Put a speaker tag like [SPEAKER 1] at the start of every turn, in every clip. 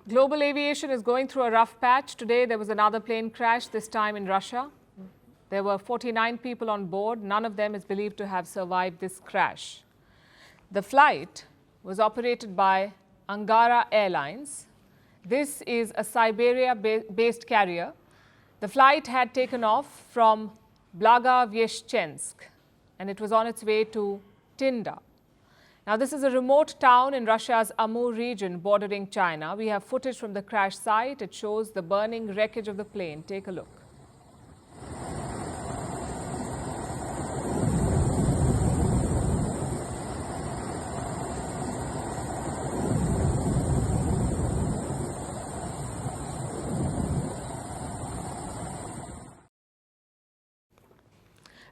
[SPEAKER 1] Global aviation is going through a rough patch. Today, there was another plane crash, this time in Russia. There were 49 people on board. None of them is believed to have survived this crash. The flight was operated by Angara Airlines. This is a Siberia-based carrier. The flight had taken off from Blagoveschensk and it was on its way to Tynda. Now, this is a remote town in Russia's Amur region bordering China. We have footage from the crash site. It shows the burning wreckage of the plane. Take a look.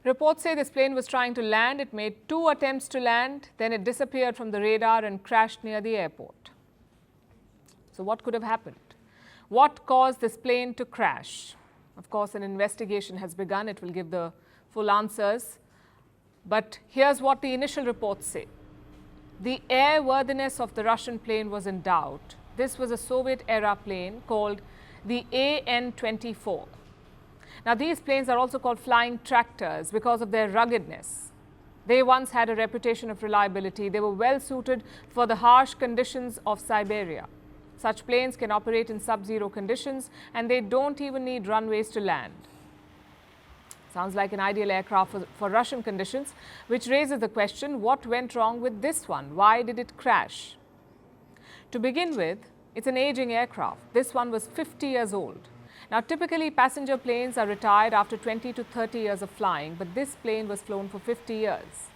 [SPEAKER 1] Reports say this plane was trying to land. It made 2 attempts to land, then it disappeared from the radar and crashed near the airport. So what could have happened? What caused this plane to crash? Of course, an investigation has begun. It will give the full answers. But here's what the initial reports say. The airworthiness of the Russian plane was in doubt. This was a Soviet-era plane called the An-24. Now, these planes are also called flying tractors because of their ruggedness. They once had a reputation of reliability. They were well suited for the harsh conditions of Siberia. Such planes can operate in sub-zero conditions and they don't even need runways to land. Sounds like an ideal aircraft for Russian conditions, which raises the question, what went wrong with this one? Why did it crash? To begin with, it's an aging aircraft. This one was 50 years old. Now, typically passenger planes are retired after 20 to 30 years of flying, but this plane was flown for 50 years.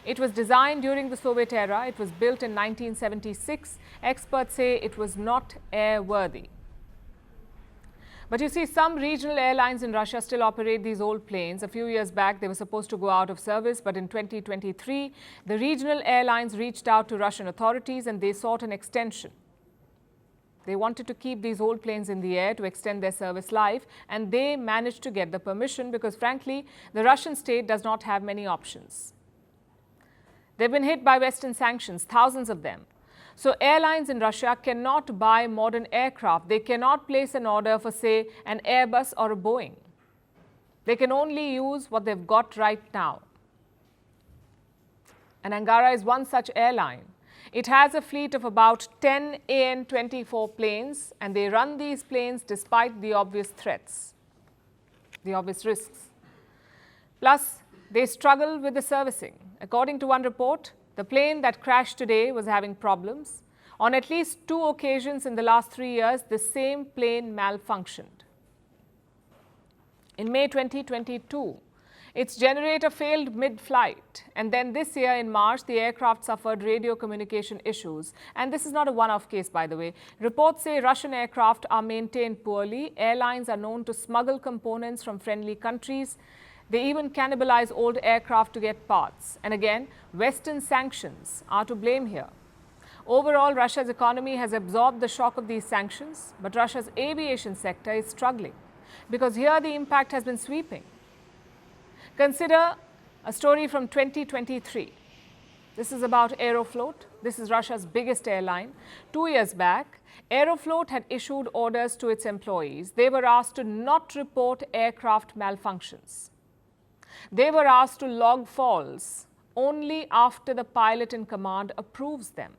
[SPEAKER 1] It was designed during the Soviet era. It was built in 1976. Experts say it was not airworthy. But you see, some regional airlines in Russia still operate these old planes. A few years back, they were supposed to go out of service, but in 2023, the regional airlines reached out to Russian authorities and they sought an extension. They wanted to keep these old planes in the air to extend their service life, and they managed to get the permission because, frankly, the Russian state does not have many options. They've been hit by Western sanctions, thousands of them. So airlines in Russia cannot buy modern aircraft. They cannot place an order for, say, an Airbus or a Boeing. They can only use what they've got right now. And Angara is one such airline. It has a fleet of about 10 An-24 planes, and they run these planes despite the obvious threats, the obvious risks. Plus, they struggle with the servicing. According to one report, the plane that crashed today was having problems. On at least 2 occasions in the last 3 years, the same plane malfunctioned. In May 2022, its generator failed mid-flight, and then this year in March, the aircraft suffered radio communication issues. And this is not a one-off case, by the way. Reports say Russian aircraft are maintained poorly. Airlines are known to smuggle components from friendly countries. They even cannibalize old aircraft to get parts. And again, Western sanctions are to blame here. Overall, Russia's economy has absorbed the shock of these sanctions, but Russia's aviation sector is struggling because here the impact has been sweeping. Consider a story from 2023. This is about Aeroflot. This is Russia's biggest airline. 2 years back, Aeroflot had issued orders to its employees. They were asked to not report aircraft malfunctions. They were asked to log falls only after the pilot in command approves them.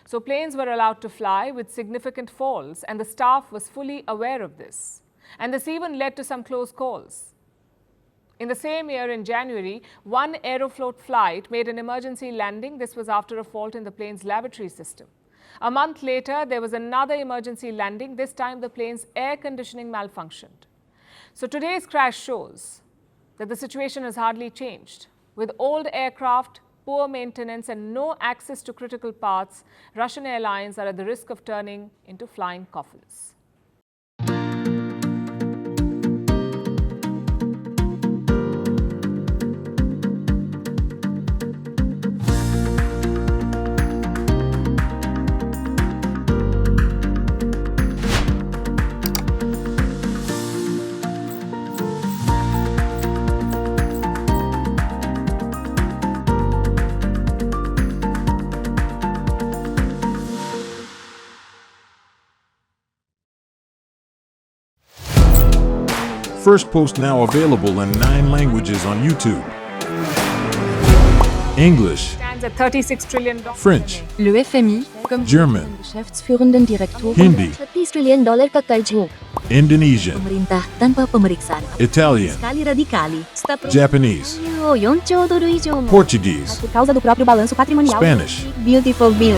[SPEAKER 1] So planes were allowed to fly with significant falls, and the staff was fully aware of this. And this even led to some close calls. In the same year, in January, one Aeroflot flight made an emergency landing. This was after a fault in the plane's lavatory system. A month later, there was another emergency landing. This time, the plane's air conditioning malfunctioned. So today's crash shows that the situation has hardly changed. With old aircraft, poor maintenance, and no access to critical parts, Russian airlines are at the risk of turning into flying coffins.
[SPEAKER 2] Firstpost now available in 9 languages on YouTube. English,
[SPEAKER 1] Stands at $36 trillion.
[SPEAKER 2] French,
[SPEAKER 3] Le FMI, comme
[SPEAKER 2] German,
[SPEAKER 3] Geschäftsführenden Direktor
[SPEAKER 2] Hindi,
[SPEAKER 4] $30 trillion ka kaiju.
[SPEAKER 2] Indonesian,
[SPEAKER 4] Pemerintah tanpa pemeriksaan.
[SPEAKER 2] Italian,
[SPEAKER 4] Sekali radikali.
[SPEAKER 2] Japanese,
[SPEAKER 4] 4兆ドル以上も
[SPEAKER 2] Portuguese,
[SPEAKER 4] por causa do próprio balanço patrimonial.
[SPEAKER 2] Spanish.
[SPEAKER 4] Beautiful bill.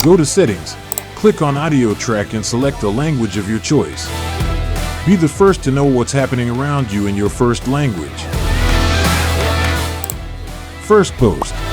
[SPEAKER 2] Go to Settings, click on Audio Track and select a language of your choice. Be the first to know what's happening around you in your first language. Firstpost.